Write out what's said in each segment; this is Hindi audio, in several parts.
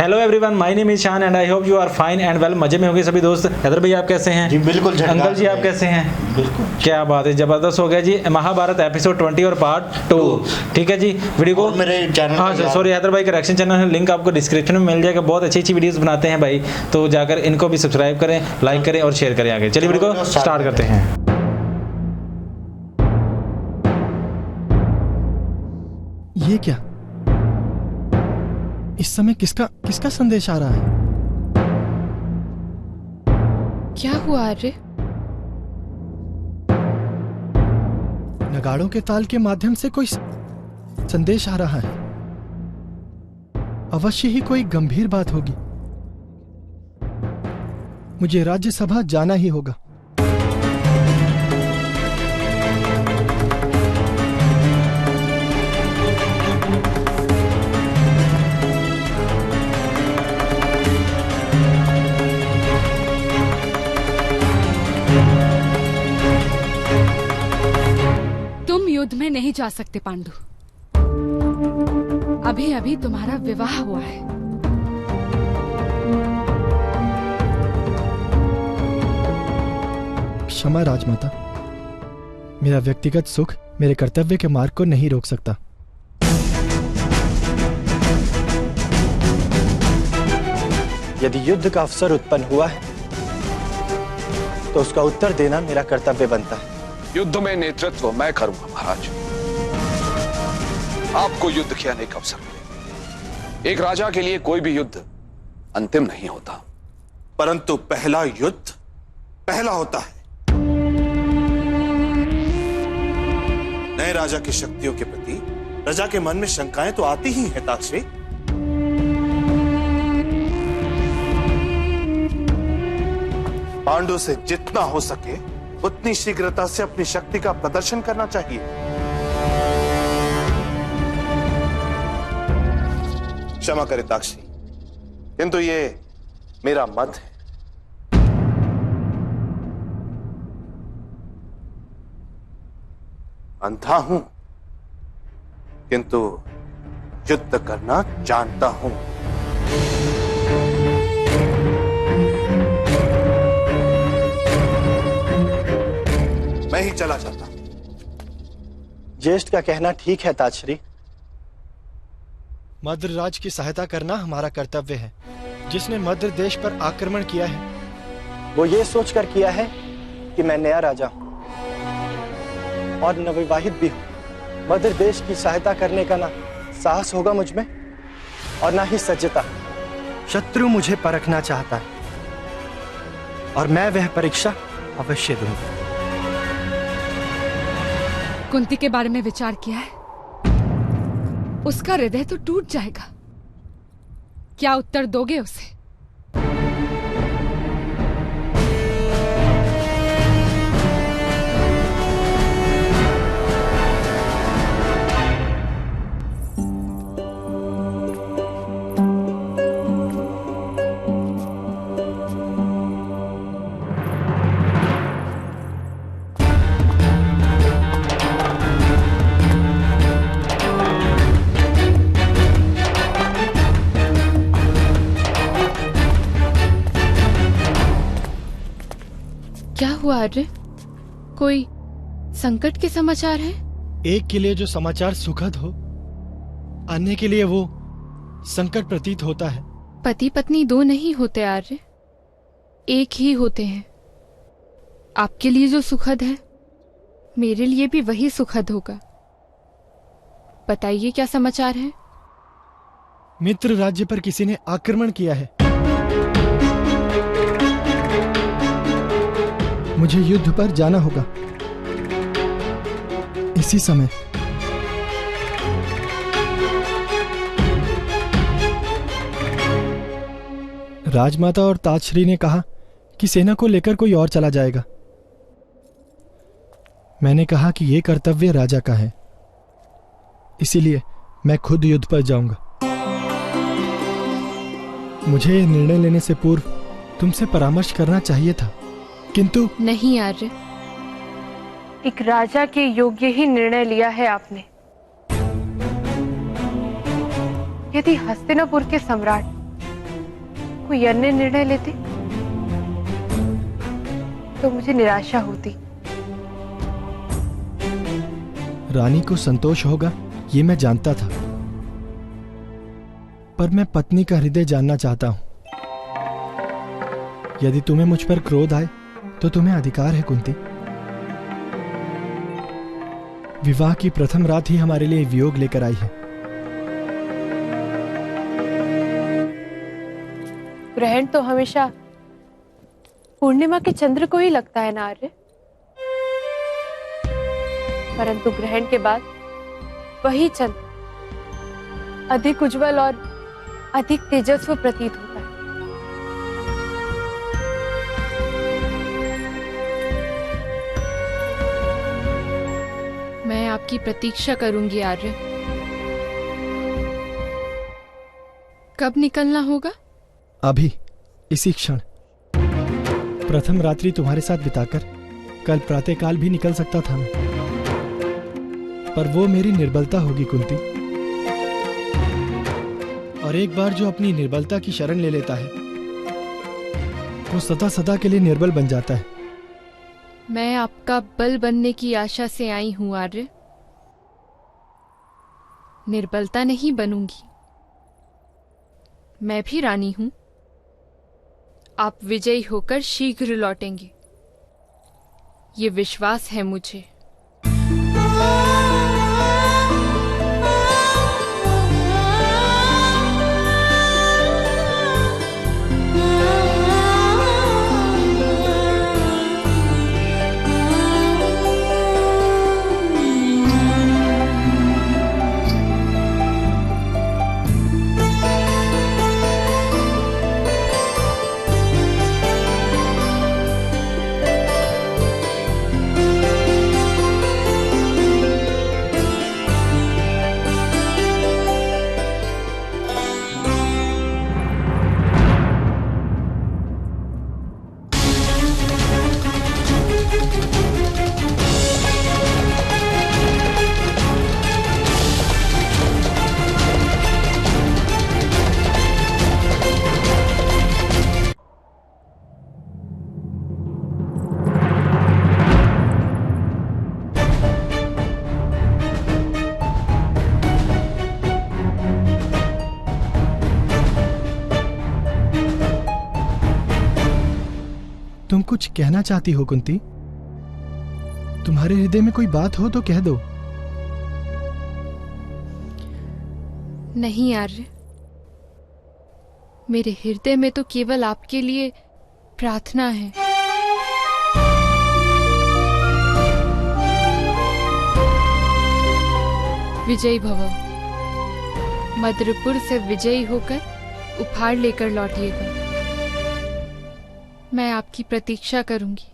Hello everyone, my name is Shaan and I hope you are fine and well. मजे में होंगे सभी दोस्त। हैदर भाई आप कैसे हैं? जी बिल्कुल। अंकल जी आप कैसे हैं? बिल्कुल। क्या बात है, जबरदस्त हो गया जी। महाभारत एपिसोड 20 और पार्ट 2। ठीक है जी। वीडियो को मेरे चैनल हाँ सॉरी, हैदर भाई का रिएक्शन चैनल है, लिंक आपको डिस्क्रिप्शन में मिल जाएगा। बहुत अच्छी अच्छी वीडियोस बनाते हैं भाई, तो जाकर इनको भी सब्सक्राइब करें, लाइक करें और शेयर करें आगे। चलिए वीडियो को स्टार्ट करते हैं। ये क्या? इस समय किसका संदेश आ रहा है? क्या हुआ आर्य? नगाड़ों के ताल के माध्यम से कोई संदेश आ रहा है। अवश्य ही कोई गंभीर बात होगी। मुझे राज्यसभा जाना ही होगा। युद्ध में नहीं जा सकते पांडु। अभी अभी तुम्हारा विवाह हुआ है। क्षमा राजमाता, मेरा व्यक्तिगत सुख मेरे कर्तव्य के मार्ग को नहीं रोक सकता। यदि युद्ध का अवसर उत्पन्न हुआ है तो उसका उत्तर देना मेरा कर्तव्य बनता है। युद्ध में नेतृत्व मैं करूंगा महाराज। आपको युद्ध खेलने का अवसर मिलेगा। एक राजा के लिए कोई भी युद्ध अंतिम नहीं होता, परंतु पहला युद्ध पहला होता है। नए राजा की शक्तियों के प्रति प्रजा के मन में शंकाएं तो आती ही हैं ताक्षी। पांडु से जितना हो सके उतनी शीघ्रता से अपनी शक्ति का प्रदर्शन करना चाहिए। क्षमा करें ताक्षी, किंतु ये मेरा मत है। अंधा हूं किंतु युद्ध करना जानता हूं। मैं ही चला जाता हूं। ज्येष्ठ का कहना ठीक है ताजश्री। मद्र राज की सहायता करना हमारा कर्तव्य है। जिसने मद्र देश पर आक्रमण किया है वो ये सोचकर किया है कि मैं नया राजा हूं और नवविवाहित भी हूं। मद्र देश की सहायता करने का ना साहस होगा मुझ में और ना ही सज्जता। शत्रु मुझे परखना चाहता है और मैं वह परीक्षा अवश्य दूंगा। कुंती के बारे में विचार किया है? उसका हृदय तो टूट जाएगा। क्या उत्तर दोगे उसे? क्या हुआ आर्य? कोई संकट के समाचार हैं? एक के लिए जो समाचार सुखद हो, अन्य के लिए वो संकट प्रतीत होता है। पति पत्नी दो नहीं होते आर्य, एक ही होते हैं। आपके लिए जो सुखद है मेरे लिए भी वही सुखद होगा। बताइए क्या समाचार है? मित्र राज्य पर किसी ने आक्रमण किया है। मुझे युद्ध पर जाना होगा इसी समय। राजमाता और ताजश्री ने कहा कि सेना को लेकर कोई और चला जाएगा। मैंने कहा कि यह कर्तव्य राजा का है, इसीलिए मैं खुद युद्ध पर जाऊंगा। मुझे यह निर्णय लेने से पूर्व तुमसे परामर्श करना चाहिए था, किंतु नहीं आर्य, एक राजा के योग्य ही निर्णय लिया है आपने। यदि हस्तिनापुर के सम्राट कोई अन्य निर्णय लेते तो मुझे निराशा होती। रानी को संतोष होगा ये मैं जानता था, पर मैं पत्नी का हृदय जानना चाहता हूं। यदि तुम्हें मुझ पर क्रोध आए तो तुम्हें अधिकार है कुंती। विवाह की प्रथम रात ही हमारे लिए वियोग लेकर आई है। ग्रहण तो हमेशा पूर्णिमा के चंद्र को ही लगता है ना आर्य, परंतु ग्रहण के बाद वही चंद्र अधिक उज्जवल और अधिक तेजस्वी प्रतीत होता है। मैं आपकी प्रतीक्षा करूंगी आर्य। कब निकलना होगा? अभी, इसी क्षण। प्रथम रात्रि तुम्हारे साथ बिताकर कल प्रातःकाल भी निकल सकता था मैं, पर वो मेरी निर्बलता होगी कुंती। और एक बार जो अपनी निर्बलता की शरण ले लेता है वो सदा सदा के लिए निर्बल बन जाता है। मैं आपका बल बनने की आशा से आई हूं आर्य, निर्बलता नहीं बनूंगी। मैं भी रानी हूं। आप विजयी होकर शीघ्र लौटेंगे, ये विश्वास है मुझे। तुम कुछ कहना चाहती हो कुंती? तुम्हारे हृदय में कोई बात हो तो कह दो। नहीं आर्य, मेरे हृदय में तो केवल आपके लिए प्रार्थना है। विजयी भव। मद्रपुर से विजयी होकर उपहार लेकर लौटिएगा। मैं आपकी प्रतीक्षा करूंगी।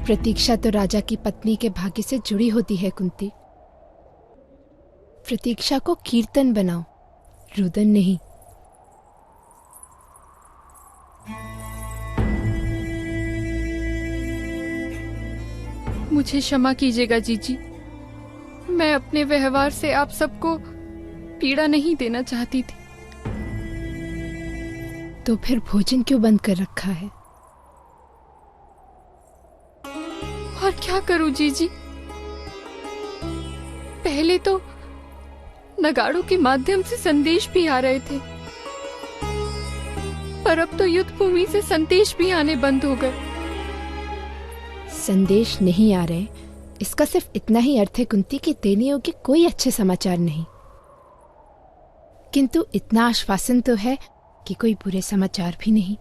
प्रतीक्षा तो राजा की पत्नी के भाग्य से जुड़ी होती है कुंती। प्रतीक्षा को कीर्तन बनाओ, रुदन नहीं। मुझे क्षमा कीजिएगा जीजी, मैं अपने व्यवहार से आप सबको पीड़ा नहीं देना चाहती थी। तो फिर भोजन क्यों बंद कर रखा है? और क्या करूं जीजी, पहले तो नगाड़ों के माध्यम से संदेश भी आ रहे थे, पर अब तो युद्ध भूमि से संदेश भी आने बंद हो गए। संदेश नहीं आ रहे, इसका सिर्फ इतना ही अर्थ है कुंती कि देने योग्य कोई अच्छे समाचार नहीं, किंतु इतना आश्वासन तो है कि कोई बुरे समाचार भी नहीं।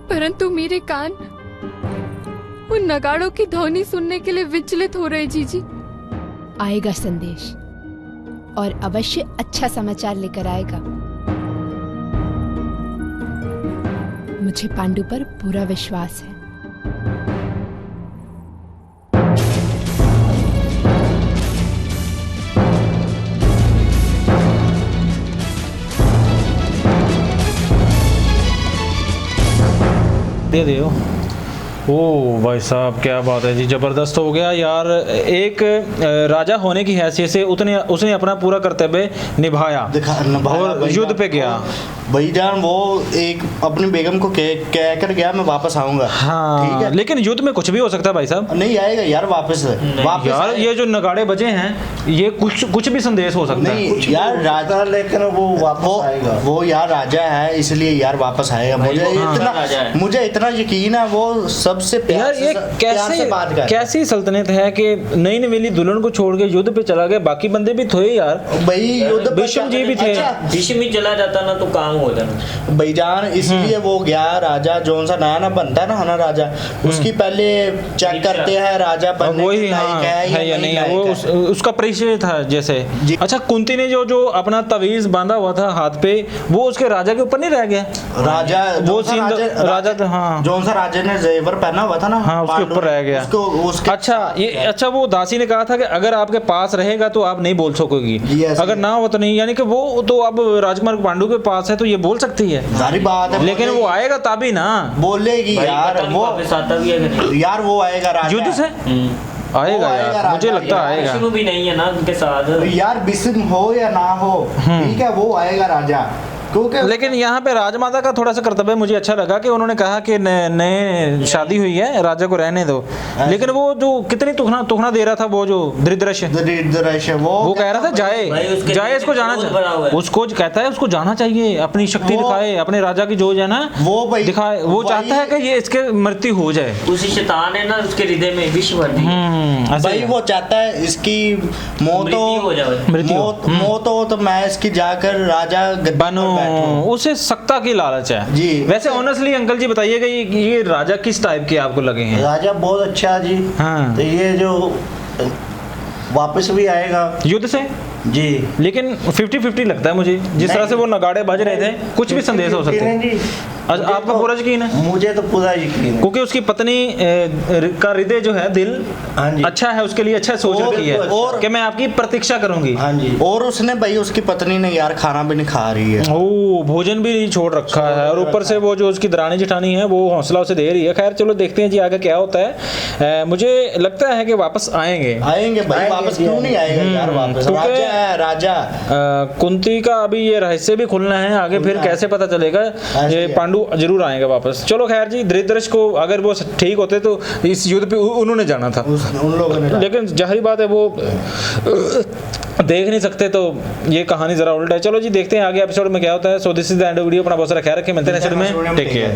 परंतु मेरे कान उन नगाड़ों की ध्वनि सुनने के लिए विचलित हो रहे जीजी। आएगा संदेश और अवश्य अच्छा समाचार लेकर आएगा। मुझे पांडु पर पूरा विश्वास है। दे दियो। ओ भाई साहब, क्या बात है जी, जबरदस्त हो गया यार। एक राजा होने की हैसियत से उसने अपना पूरा कर्तव्य निभाया और युद्ध पे गया। भाईजान वो एक अपनी बेगम को कह कर गया मैं वापस आऊंगा। हाँ, ठीक है, लेकिन युद्ध में कुछ भी हो सकता है भाई साहब। नहीं आएगा यार वापस यार ये जो नगाड़े बजे हैं, ये कुछ भी संदेश हो सकता है। नहीं यार राजा, लेकिन वो वापस आएगा। वो यार राजा है इसलिए यार वापस आएगा। मुझे इतना यकीन है वो सबसे यार ये कैसी सल्तनत है कि नई नवेली दुल्हन को छोड़ के युद्ध पे चला गया। बाकी बंदे भी थे यार भाई, युद्ध भीष्म जी भी थे। भीष्म ही चला जाता ना तो काम हो जाना भाईजान, इसलिए वो गया। राजा जो सा नया बनता है ना राजा, उसकी पहले चेक करते हैं राजा बनने वही के लायक है या नहीं है। वो उसका परिचय था जैसे। अच्छा, कुंती ने जो अपना तवीज बांधा हुआ था हाथ पे, वो उसके राजा के ऊपर नहीं रह गया? राजा वो राजा था, हाँ, जो सा राजा ने जेवर पहना हुआ था ना, हाँ, उसके ऊपर रह गया। अच्छा, वो दासी ने कहा था कि अगर आपके पास रहेगा तो आप नहीं बोल सकोगी, अगर ना हो तो नहीं। यानी कि वो तो अब राजकुमार पांडु के पास है तो ये बोल सकती है, सारी बात है। लेकिन वो आएगा तभी ना बोलेगी यार। वो यार वो आएगा राजा युद्ध से आएगा यार, मुझे लगता है आएगा। भी नहीं है ना उनके साथ यार, बिस्म हो या ना हो, ठीक है, वो आएगा राजा। लेकिन यहाँ पे राजमाता का थोड़ा सा कर्तव्य मुझे अच्छा लगा कि उन्होंने कहा कि नए शादी हुई है, राजा को रहने दो। लेकिन वो जो कितनी तुखना दे रहा था, वो जो धृतराष्ट्र वो कह रहा था जाए इसको जाना चाहिए, उसको कहता है उसको जाना चाहिए, अपनी शक्ति दिखाए, अपने राजा की जो है ना वो दिखाए। वो चाहता है कि ये इसके मृत्यु हो जाए। उसी शैतान है ना उसके हृदय में विष भर दी। भाई वो चाहता है इसकी मौत हो तो मैं इसकी जाकर राजा बनूं, उसे सत्ता की लालच है जी। वैसे ऑनेस्टली अंकल जी बताइएगा, ये राजा किस टाइप के आपको लगे हैं? राजा बहुत अच्छा जी। हाँ, तो ये जो वापस भी आएगा युद्ध से जी, लेकिन 50-50 लगता है मुझे। जिस तरह से वो नगाड़े बज रहे थे, कुछ भी संदेश हो सकते हैं। आपका पूरा यकीन है? मुझे तो पूरा यकीन है, क्योंकि उसकी पत्नी का हृदय जो है, दिल अच्छा है, उसके लिए अच्छा सोच रखी है कि मैं आपकी प्रतीक्षा करूंगी। हाँ जी। और उसने भाई उसकी पत्नी ने यार खाना भी नहीं खा रही है, ओ भोजन भी छोड़ रखा है, और ऊपर से वो जो उसकी दरानी जेठानी है वो हौसला उसे दे रही है। खैर चलो देखते हैं जी आगे क्या होता है। मुझे लगता है कि वापस आएंगे भाई, वापस क्यों नहीं आएगा यार वापस? राजा कुंती का अभी ये रहस्य भी खुलना है आगे, फिर कैसे पता चलेगा। ये पांडु जरूर आएगा वापस। चलो खैर जी, धृतराष्ट्र को अगर वो ठीक होते तो इस युद्ध पे उन्होंने जाना था, उन लोगों ने, लेकिन जाहिर बात है वो देख नहीं सकते, तो ये कहानी जरा उल्टा है। चलो जी देखते हैं आगे एपिसोड में क्या होता है। So this is the end of video. अपना बहुत सारा ख्याल रखें, मिलते हैं नेक्स्ट वीडियो में। Take care.